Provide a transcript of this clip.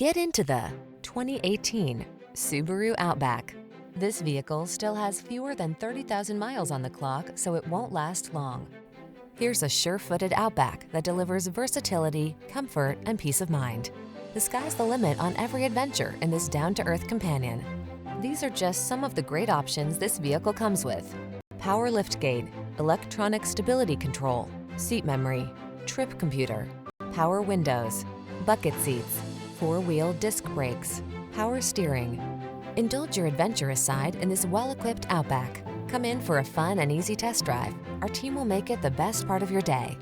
Get into the 2018 Subaru Outback. This vehicle still has fewer than 30,000 miles on the clock, so it won't last long. Here's a sure-footed Outback that delivers versatility, comfort, and peace of mind. The sky's the limit on every adventure in this down-to-earth companion. These are just some of the great options this vehicle comes with: power liftgate, electronic stability control, seat memory, trip computer, power windows, bucket seats, four-wheel disc brakes, power steering. Indulge your adventurous side in this well-equipped Outback. Come in for a fun and easy test drive. Our team will make it the best part of your day.